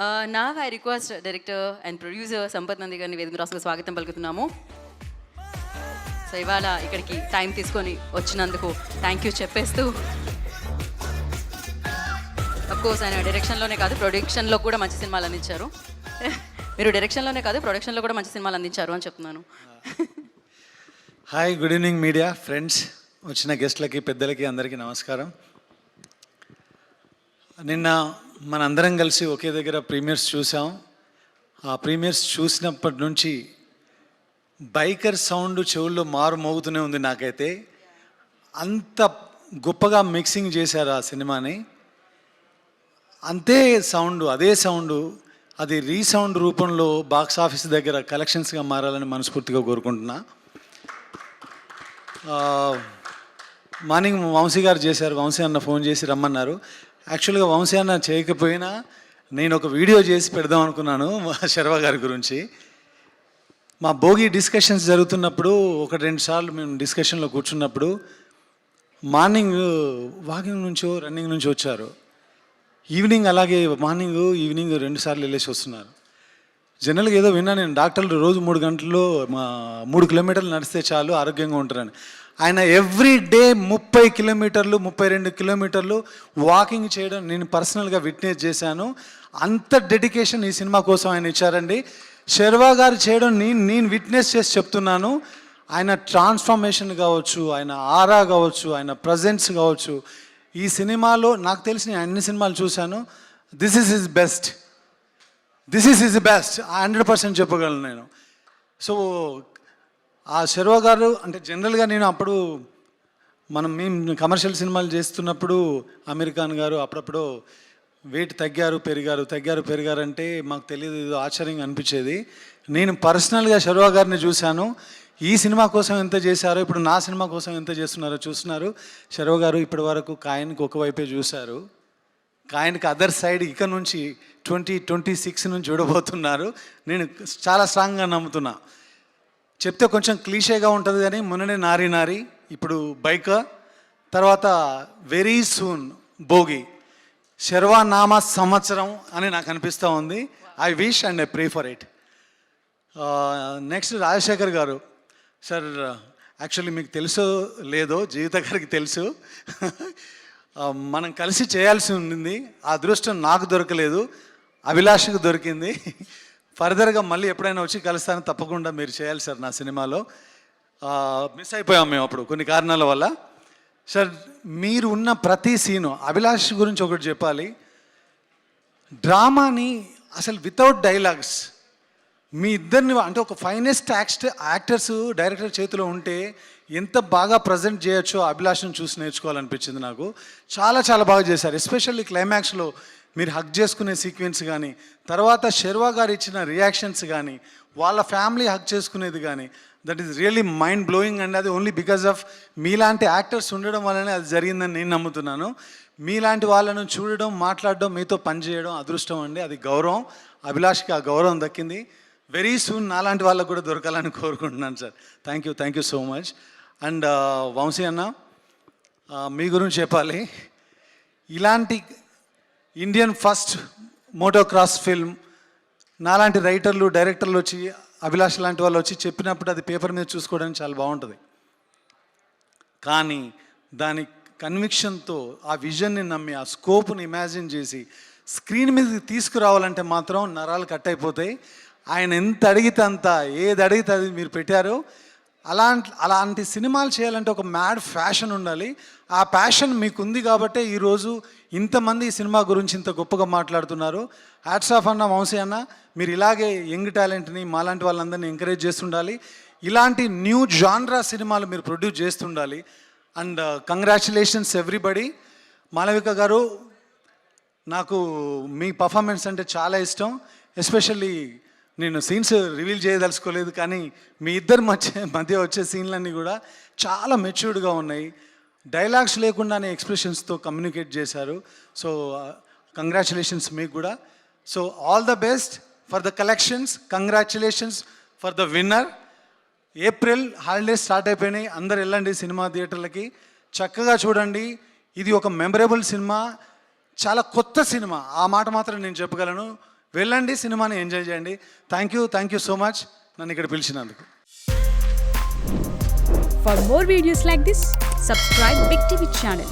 Now I request director and producer Sampath Nandi గారిని వేదిక రాసుకు స్వాగతం పలుకుతున్నాము. సో ఇవాళ ఇక్కడికి టైం తీసుకొని వచ్చినందుకు థ్యాంక్ యూ చెప్పేస్తూ, అఫ్కోర్స్ ఆయన డైరెక్షన్లోనే కాదు ప్రొడక్షన్లో కూడా మంచి సినిమాలు అందించారు. మీరు డైరెక్షన్లోనే కాదు ప్రొడక్షన్లో కూడా మంచి సినిమాలు అందించారు అని చెప్తున్నాను. Hi, good evening media friends, వచ్చిన గెస్ట్లకి పెద్దలకి అందరికీ నమస్కారం. నిన్న మనందరం కలిసి ఒకే దగ్గర ప్రీమియర్స్ చూసాం. ఆ ప్రీమియర్స్ చూసినప్పటి నుంచి బైకర్ సౌండ్ చెవుల్లో మారు మోగుతూనే ఉంది. నాకైతే అంత గొప్పగా మిక్సింగ్ చేశారు ఆ సినిమాని. అంతే సౌండ్, అదే సౌండ్, అది రీసౌండ్ రూపంలో బాక్స్ ఆఫీస్ దగ్గర కలెక్షన్స్గా మారాలని మనస్ఫూర్తిగా కోరుకుంటున్నా. మార్నింగ్ వంశీ గారు చేశారు, వంశీ అన్న ఫోన్ చేసి రమ్మన్నారు. యాక్చువల్గా వంశీ అన్న చేయకపోయినా నేను ఒక వీడియో చేసి పెడదాం అనుకున్నాను శర్వా గారి గురించి. మా భోగి డిస్కషన్స్ జరుగుతున్నప్పుడు 1-2 సార్లు మేము డిస్కషన్లో కూర్చున్నప్పుడు మార్నింగ్ వాకింగ్ నుంచో రన్నింగ్ నుంచి వచ్చారు. ఈవినింగ్ అలాగే మార్నింగ్ ఈవినింగ్ 2 సార్లు వెళ్ళేసి వస్తున్నారు. జనరల్గా ఏదో విన్నా నేను, డాక్టర్లు రోజు 3 గంటల్లో 3 కిలోమీటర్లు నడిస్తే చాలు ఆరోగ్యంగా ఉంటారని. ఆయన ఎవ్రీ డే 30 కిలోమీటర్లు 32 కిలోమీటర్లు వాకింగ్ చేయడం నేను పర్సనల్గా విట్నెస్ చేశాను. అంత డెడికేషన్ ఈ సినిమా కోసం ఆయన ఇచ్చారండి. శర్వా గారు చేయడం నేను విట్నెస్ చేసి చెప్తున్నాను. ఆయన ట్రాన్స్ఫర్మేషన్ కావచ్చు, ఆయన ఆరా కావచ్చు, ఆయన ప్రజెన్స్ కావచ్చు, ఈ సినిమాలో నాకు తెలిసిన అన్ని సినిమాలు చూశాను. దిస్ ఈజ్ హిజ్ బెస్ట్, 100% చెప్పగలను నేను. సో ఆ శర్వా గారు అంటే జనరల్గా నేను అప్పుడు మేము కమర్షియల్ సినిమాలు చేస్తున్నప్పుడు అమీర్ ఖాన్ గారు అప్పుడప్పుడు వెయిట్ తగ్గారు పెరిగారు అంటే మాకు తెలియదు, ఇది ఆశ్చర్యంగా అనిపించేది. నేను పర్సనల్గా శర్వా గారిని చూశాను. ఈ సినిమా కోసం ఎంత చేశారో, ఇప్పుడు నా సినిమా కోసం ఎంత చేస్తున్నారో చూస్తున్నారు. శర్వా గారు ఇప్పటి వరకు కాయన్కి ఒకవైపే చూశారు, కాయన్కి అదర్ సైడ్ ఇక నుంచి 2026 నుంచి చూడబోతున్నారు. నేను చాలా స్ట్రాంగ్గా నమ్ముతున్నా. చెప్తే కొంచెం క్లీషేగా ఉంటుంది కానీ మొన్ననే నారి ఇప్పుడు బైక్, తర్వాత వెరీ సూన్ భోగి, శర్వా నామ సంవత్సరం అని నాకు అనిపిస్తూ ఉంది. I wish and I pray for it. Next Rajasekhar గారు సార్, యాక్చువల్లీ మీకు తెలుసో లేదో, జీవిత గారికి తెలుసు, మనం కలిసి చేయాల్సి ఉండింది. ఆ అదృష్టం నాకు దొరకలేదు, అభిలాష్కి దొరికింది. ఫర్దర్గా మళ్ళీ ఎప్పుడైనా వచ్చి కలుస్తాను, తప్పకుండా మీరు చేయాలి సార్ నా సినిమాలో. మిస్ అయిపోయాం మేము అప్పుడు కొన్ని కారణాల వల్ల. సార్ మీరు ఉన్న ప్రతి సీను, అభిలాష్ గురించి ఒకటి చెప్పాలి, డ్రామాని అసలు వితౌట్ డైలాగ్స్ మీ ఇద్దరిని అంటే ఒక ఫైనెస్ట్ యాక్టర్స్ డైరెక్టర్ చేతిలో ఉంటే ఎంత బాగా ప్రజెంట్ చేయొచ్చో అభిలాష్ను చూసి నేర్చుకోవాలనిపించింది నాకు. చాలా బాగా చేశారు. ఎస్పెషల్లీ క్లైమాక్స్లో మీరు హగ్ చేసుకునే సీక్వెన్స్ కానీ, తర్వాత శర్వా గారు ఇచ్చిన రియాక్షన్స్ కానీ, వాళ్ళ ఫ్యామిలీ హగ్ చేసుకునేది కానీ, that is really mind blowing. And అది ఓన్లీ బికాజ్ ఆఫ్ మీలాంటి యాక్టర్స్ ఉండడం వల్లనే అది జరిగిందని నేను నమ్ముతున్నాను. మీలాంటి వాళ్ళను చూడడం, మాట్లాడడం, మీతో పనిచేయడం అదృష్టం అండి, అది గౌరవం. అభిలాష్కి ఆ గౌరవం దక్కింది. వెరీ సూన్ నాలాంటి వాళ్ళకు కూడా దొరకాలని కోరుకుంటున్నాను sir. Thank you so much. And Vamshi అన్న, మీ గురించి చెప్పాలి. ఇలాంటి ఇండియన్ ఫస్ట్ మోటోక్రాస్ ఫిల్మ్ నాలాంటి రైటర్లు డైరెక్టర్లు వచ్చి, అభిలాష్ లాంటి వాళ్ళు వచ్చి చెప్పినప్పుడు అది పేపర్ మీద చూసుకోవడానికి చాలా బాగుంటుంది. కానీ దాని కన్విక్షన్తో ఆ విజన్ని నమ్మి, ఆ స్కోప్ని ఇమాజిన్ చేసి స్క్రీన్ మీద తీసుకురావాలంటే మాత్రం నరాలు కట్ అయిపోతాయి. ఆయన ఎంత అడిగితే అంత, ఏది అడిగితే అది మీరు పెట్టారు. అలాంటి సినిమాలు చేయాలంటే ఒక మ్యాడ్ ఫ్యాషన్ ఉండాలి. ఆ ప్యాషన్ మీకు ఉంది కాబట్టే ఈరోజు ఇంతమంది ఈ సినిమా గురించి ఇంత గొప్పగా మాట్లాడుతున్నారు. హ్యాట్స్ ఆఫ్ అన్న, వంశీ అన్న, మీరు ఇలాగే యంగ్ టాలెంట్ని మాలాంటి వాళ్ళందరినీ ఎంకరేజ్ చేస్తుండాలి. ఇలాంటి న్యూ జాన్రా సినిమాలు మీరు ప్రొడ్యూస్ చేస్తుండాలి. And congratulations everybody. మాళవిక గారు, నాకు మీ పర్ఫార్మెన్స్ అంటే చాలా ఇష్టం. ఎస్పెషల్లీ నేను సీన్స్ రివీల్ చేయదలుచుకోలేదు, కానీ మీ ఇద్దరి మధ్య వచ్చే సీన్లన్నీ కూడా చాలా మెచ్యూర్డ్గా ఉన్నాయి. డైలాగ్స్ లేకుండానే ఎక్స్ప్రెషన్స్తో కమ్యూనికేట్ చేశారు. సో కంగ్రాచులేషన్స్ మీకు కూడా. So all the best for the collections. Congratulations for the winner. April holidays start అయిపోయినాయి, అందరు వెళ్ళండి సినిమా థియేటర్లకి, చక్కగా చూడండి. ఇది ఒక మెమరబుల్ సినిమా, చాలా కొత్త సినిమా, ఆ మాట మాత్రం నేను చెప్పగలను. వెళ్ళండి, సినిమాని ఎంజాయ్ చేయండి. థ్యాంక్ యూ సో మచ్ నన్ను ఇక్కడ పిలిచినందుకు. For more videos like this, subscribe Big TV channel.